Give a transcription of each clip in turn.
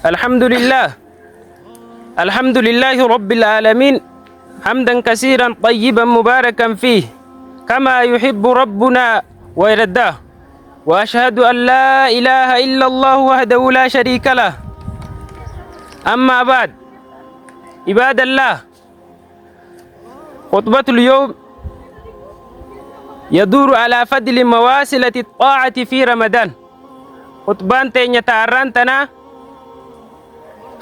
الحمد لله. الحمد لله رب العالمين، حمدا كثيرا طيبا مباركا فيه كما يحب ربنا ويرضاه. وأشهد أن لا إله إلا الله وحده لا شريك له. أما بعد، عباد الله، خطبة اليوم يدور على فضل مواصلة الطاعة في رمضان. خطبان تيني تاران تنا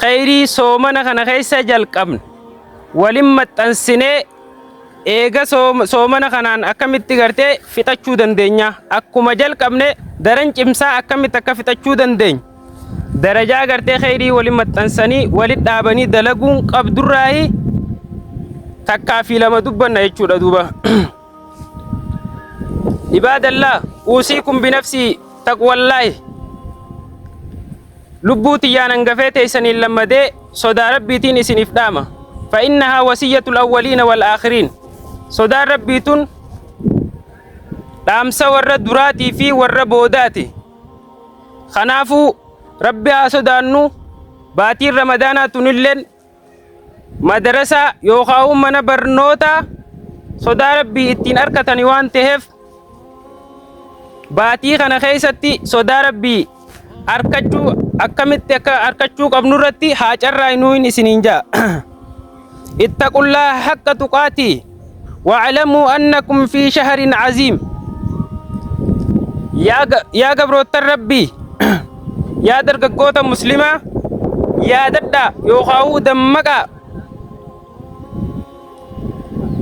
خيري صومنا خنا خيسا جلقمن ولما تنسني eega soomana kanaan akkamitti gartee fixachuu dandeenya, akkuma jalqabne daran cimsaa akkamitti akka fixachuu dandeenya, darajaa gartee khayrii waliin maxxansanii walit dhaabanii dalaguun qabdurraahi takkaa fi lama dubbanna jechuudha duuba. Ibaadallah, uusiikum binafsii taqwallaahi. Lubbuu tiyyaan hangafee teessaniin lammadee sodaa rabbiitiin isiniif dhaama. فإنها وصية الأولين والآخرين. صدار ربيتون دامسا ورّا دراتي في ورّا بوداتي. خنافو ربي أصدانو باتي رمضانا تنلن مدرسة يوخاو من برنوتا. صدار ربي اتين أركتني وان تهف باتي خنا خيستي. صدار ربي أركتشو أكمت أركتشو قبنورتي حاجر راينوين سنينجا. اتقوا الله حق تقاته واعلموا أنكم في شهر عظيم. يا قبروت ربي يا درقوت مسلمة يا ددا يوخاو دمكا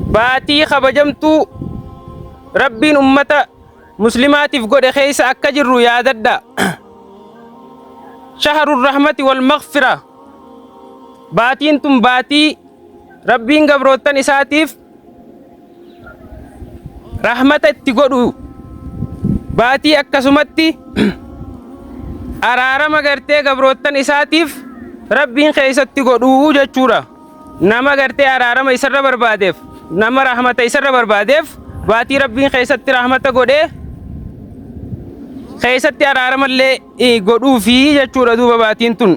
باتي خبجمتو ربي أمة مسلمات فقود خيس أكجر يا ددا. شهر الرحمة والمغفرة. باتي انتم باتي ربين قبروتن إساتيف رحمة تقولوا باتي أكسمتي أرارا مغرتي قبروتن إساتيف ربين خيست تقولوا جاتشورا. نما غرتي أرارا ما يسر بربادف نما رحمة يسر بربادف باتي ربين خيست رحمة قوله خيست أرارا ملي قولوا فيه جاتشورا دوبا باتين تن.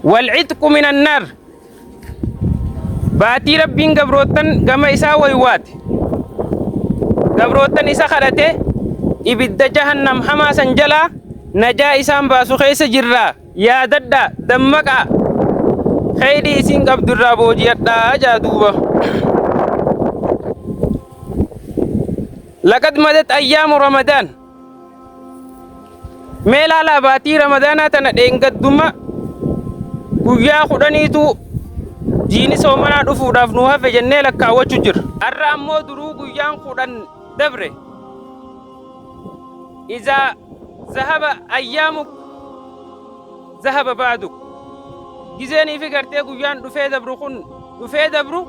والعتق من النار. باتي ربين قبروتن قما إسا ويوات قبروتن إسا خلته إبد جهنم حما سنجلا نجا إسان باسو خيس جرا. يا ددا دمكا خيري إسين قبد الرابو جيادا جادوبا. لقد مدت أيام رمضان. ميلا لا باتي رمضان تندين قدوما guyyaa kudhaniitu jiini soomanaa dhufuudhaaf nu hafe jennee lakkaawwachuu jirra. Har'a ammoo duruu guyyaan kudhan dabre. Izaa zahaba ayyaamuk zahaba baaduk. Gizeenii fi gartee guyyaan dhufee dabru kun dhufee dabru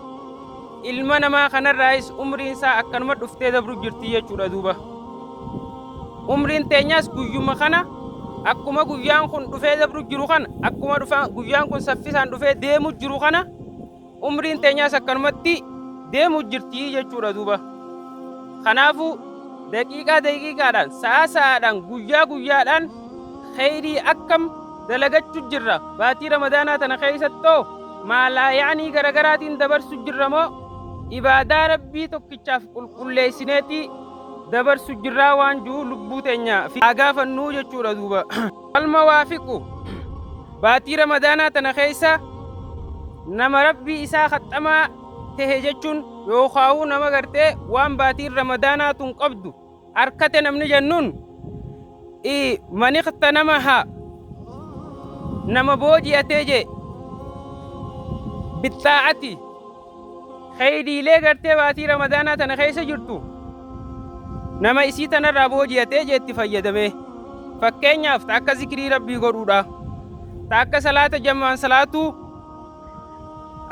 ilma namaa kanarraayis umriin isaa akkanuma dhuftee dabru jirti jechuudha duuba. Umriin teenyaas guyyuma kana akkuma guyyaan kun dhufee dabru jiru kana akkuma guyyaan kun saffisaan dhufee deemu jiru kana umriin teenyaas akkanumatti deemu jirti jechuudha duuba. Kanaafuu daqiiqaadhaan sa'a sa'aadhaan guyyaa guyyaadhaan khayrii akkam dalagachuu jirra. Baatii ramadaanaa tana keessattoo maalaa yaanii garagaraatiin dabarsu jirra moo ibaadaa rabbii tokkichaaf qulqulleessineetii dabarsu jirraa waan jiru lubbuu teenya fi agaafannuu jechuudha duuba. Almawaafiqu. Baatii ramadaanaa tana keessa nama rabbii isaa khaxamaa tahe jechuun yookaa'uu nama gartee waan baatiin ramadaanaa tun qabdu harkate namni jennuun man iqtanamaha nama booji'atee je bittaa'ati khayriilee gartee baatii ramadaanaa tana keessa jirtu nama isii tanarraa booji'atee jeetti fayyadame. Fakkeenyaaf takka zikrii rabbii godhuudha, takka salaata jammaan salaatuu,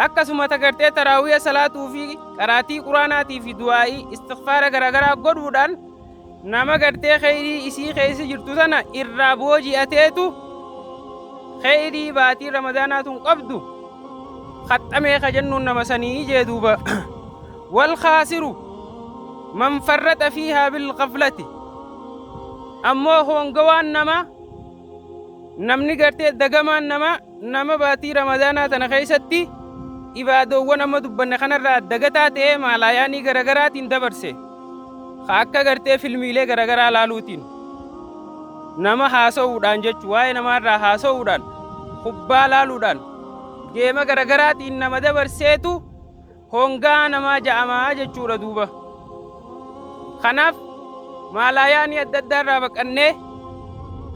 akkasuma tagartee taraawiya salaatuu fi qaraatii quraanaatii fi du'aa'ii istighfaara garagaraa godhuudhaan nama gartee khayrii isii keessa jirtu sana irraa booji'ateetu khayrii baatii ramadaanaa tun qabdu khaxamee ka jennuun nama sanii jee duuba. Wal khaasiru man farrata fiihaa bilghaflati. Ammoo hongawaan namni gartee dagamaan nama baatii ramadaanaa tana keessatti ibaadowwan amma dubbanne kanarraa dagataa ta'ee maalayaanii garagaraatiin dabarse akka gartee filmiilee garagaraa laaluutiin nama haasa'uudhaan jechuu waa'ee namaarraa haasa'uudhaan kubbaa laaluudhaan geema garagaraatiin nama dabarseetu hongaa namaa ja'amaa jechuudha duuba. Kanaaf maalayaanii adda addaarraa baqannee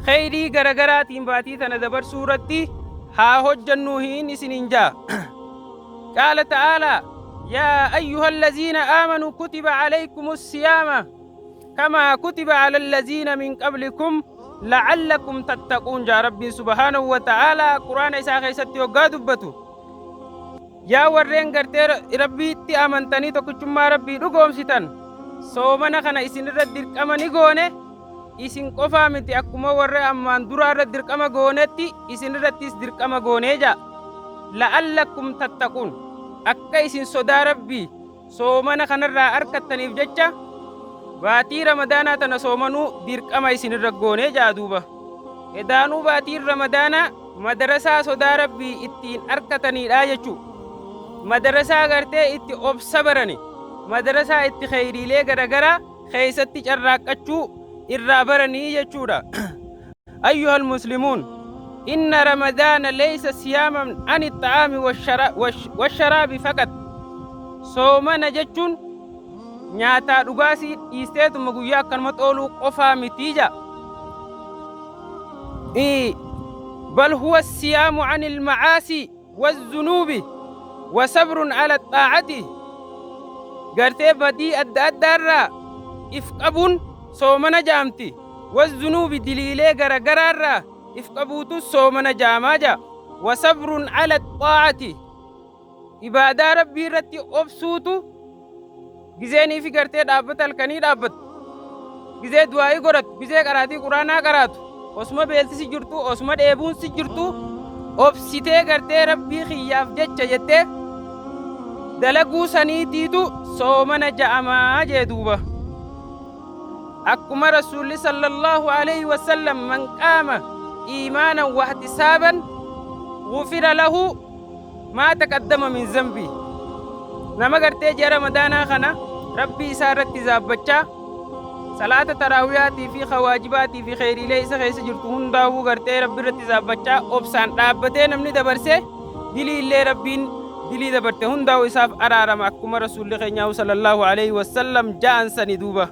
kheyrii garagaraatiin baatii tana dabarsuu irratti haa hojjannuu hin isiniin jaa. قال تعالى يا أيها الذين آمنوا كتب عليكم الصيام كما كتب على الذين من قبلكم لعلكم تتقون جا ربي سبحانه وتعالى قرآن إساء خيستي وقادبتو يا ورين قرتي ربي تي آمنتني تكتشما ربي رقوم ستن صومنا خنا إسن ردر كما نقونه إسن قفا متي أكما ورين أمان درا ردر كما قونتي إسن ردر كما قونه جا لعلكم تتقون akka isin sodaa rabbii soomana kanarraa arkattaniif jecha baatii ramadaanaa tana soomanuu dirqama isinirra goonee jaa duuba. Edaanuu baatiin ramadaanaa madarasaa sodaa rabbii ittiin arkataniidha jechuu. Madarasaa gartee itti obsa barani madarasaa itti kheyriilee garagaraa keeysatti carraaqqachuu irraa baranii jechuudha. Ayyuhal muslimuun إن رمضان ليس صياما عن الطعام والشراب فقط صومنا جتون نياتا دغاسي إستيت مغويا كلمة أولو قفا متيجا بل هو الصيام عن المعاصي والذنوب وصبر على الطاعة غرتي بدي الدار إفقبون صومنا جامتي والذنوب دليلي غرغرارا إفقبوتو صومنا جاماجا وصبر على الطاعة إبادة ربي رتي أبسوتو جزيني في قرتي دابت الكني دابت جزي دعائي قرات جزي قراتي قرانا قراتو osuma beelti jirtu osuma dheebuun si jirtu obsitee gartee rabbii khiyyaaf jecha jettee dalaguu saniitiitu soomana ja'amaa jee duuba. Akkuma rasuulli sallallahu alayhi wasallam man qaama iimaanan wahtisaaban gufira lahu maa taqaddama min zambii. Nama gartee ji'a ramadaanaa kana rabbii isaa irratti zaabbachaa salaata taraawiyaatii fi khawaajibatii fi kheyriilee isa keessa jirtu hundaa'uu gartee rabbi irratti zaabbachaa obsaan dhaabbatee namni dabarsee dilii illee rabbiin dilii dabarte hundaa'uu isaaf araarama akkuma rasuulli keenyaa sallallahu alayhi wasallam ja'an sani duuba.